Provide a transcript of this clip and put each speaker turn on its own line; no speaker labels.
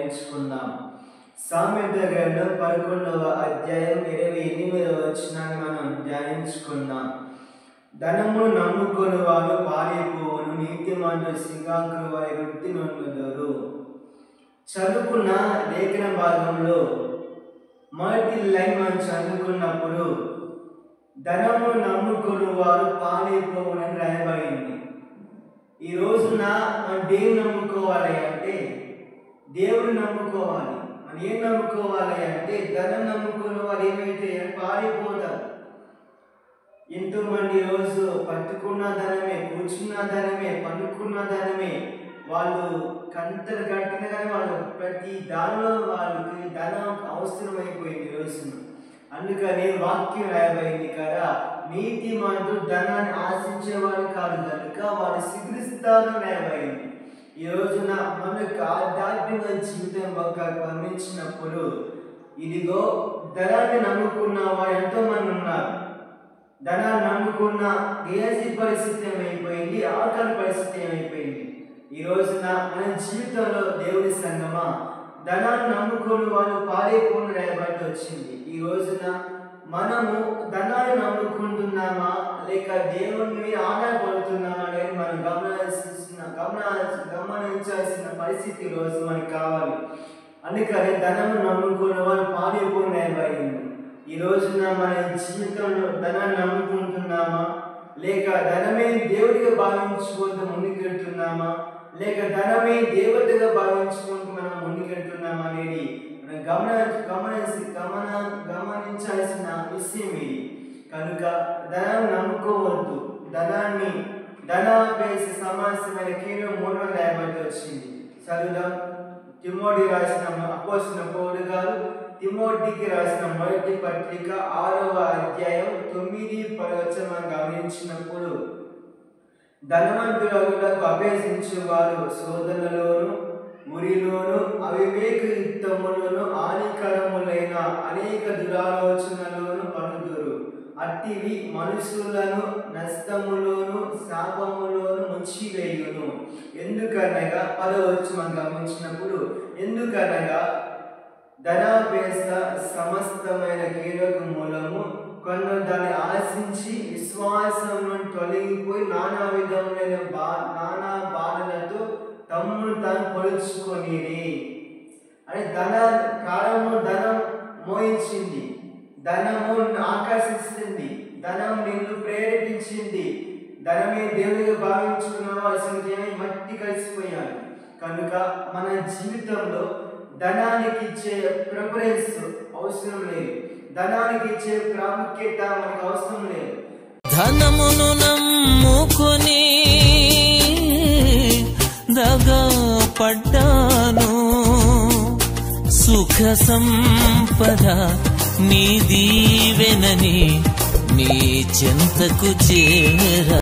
ధ్యానించుకుందాం. సామెతల గ్రంథం 11వ అధ్యాయం 28వ వచనాన్ని మనం ధ్యానించుకుందాం. ధనమును నమ్ముకొని వారు పారిపోవును, నీతిమంతులు సింహాసనము వారి వృద్ధి నొందుదురు. చదువుకున్న లేఖన భాగంలో మొదటి లైన్ మనం చదువుకున్నప్పుడు ధనము నమ్ముకొని వారు పారిపోవునని రాయబడింది. ఈ రోజున మనం దేన్ని నమ్ముకోవాలి అంటే దేవుని నమ్ముకోవాలి. మనం ఏం నమ్ముకోవాలి అంటే ధనం నమ్ముకున్న వారు ఏమైతే పారిపోతారు. ఎంతో మంది రోజు పట్టుకున్న ధనమే, కూర్చున్న ధనమే, పనుకున్న ధనమే, వాళ్ళు కంతలు కట్టిన కానీ వాళ్ళు ప్రతి దానిలో వాళ్ళకి ధనం అవసరమైపోయింది రోజున. అందుకని వాక్యం రాయబడింది కదా, నీతిమంతులు ధనాన్ని ఆశించేవారు కాదు కనుక వారు సిగ్గుస్తారని రాయబడింది. ఈ రోజున మనకు ఆధ్యాత్మిక జీవితం గమనించినప్పుడు ఇదిగో ధనాన్ని నమ్ముకున్న వారు ఎంతో మంది ఉన్నారు. ధనాన్ని నమ్ముకున్న దేశీ పరిస్థితి ఏమైపోయింది, ఆకలి పరిస్థితి ఏమైపోయింది. ఈ రోజున మన జీవితంలో దేవుడి సంగమా ధనాన్ని నమ్ముకుని వాళ్ళు పారిపోని రాయబడి వచ్చింది. ఈ రోజున మనము ధనాన్ని నమ్ముకుంటున్నామా లేక దేవుని మీద ఆధారపడుతున్నామా అనేది మనం గమనించాల్సిన పరిస్థితి ఈ రోజు మనకు కావాలి. అందుకని ధనము నమ్ముకున్న వాళ్ళు పారిపోని రాయబడింది. ఈ రోజున మన జీవితంలో ధనాన్ని నమ్ముకుంటున్నామా లేక ధనమే దేవుడిగా భావించుకుంటూ ముందుకెళ్తున్నామా లేక ధనమే దేవతగా భావించుకుంటూ మనం ముందుకెళ్తున్నామా అనేది మనం గమనించాల్సిన విషయం ఇది. కనుక ధనాన్ని నమ్ముకోవద్దు. ధనాపేక్ష సమస్యమైన కీడు 3 రాయబడి వచ్చింది. చదువుదాం. తిమోథీ రాసిన అపోస్తలుడైన పౌలు గారు తిమోథీకి రాసిన మొదటి పత్రిక 6వ అధ్యాయం 9-10 వచనం గమనించినప్పుడు ధనవంతులకు అభ్యసించే వారు శోధనలోను, మురిలోను, అవివేకయుక్తములను, హానికరములైన అనేక దురాలోచనలను పడుదురు. అట్టివి మనుషులను నష్టములోను శాపములోను ముంచివేయును. ఎందుకనగా 10వ వచనం గమనించినప్పుడు ఎందుకనగా ధనాపేక్ష సమస్తమైన కీడుకు మూలము. కొందరు దాన్ని ఆశించి విశ్వాసం నుండి తొలగిపోయి నానా విధములైన నానా బాధలతో తమ్మును తాను పొలుచుకొనిరి. అని కాలము ధనం మోయించింది, ధనము ఆకర్షిస్తుంది, ధనం నిన్ను ప్రేరేపించింది. ధనమే దేవుడిగా భావించుకున్నావు అసలు మట్టి కలిసిపోయాను. కనుక మన జీవితంలో ధనానికి ఇచ్చే ప్రిఫరెన్స్ అవసరం లేదు, ధనానికి ఇచ్చే ప్రాముఖ్యత మనకు అవసరం లేదు.
ధనమును నమ్ముకొని దగా పడ్డాను, సుఖ సంపద నీ దీవెనని నీ చెంతకు చేర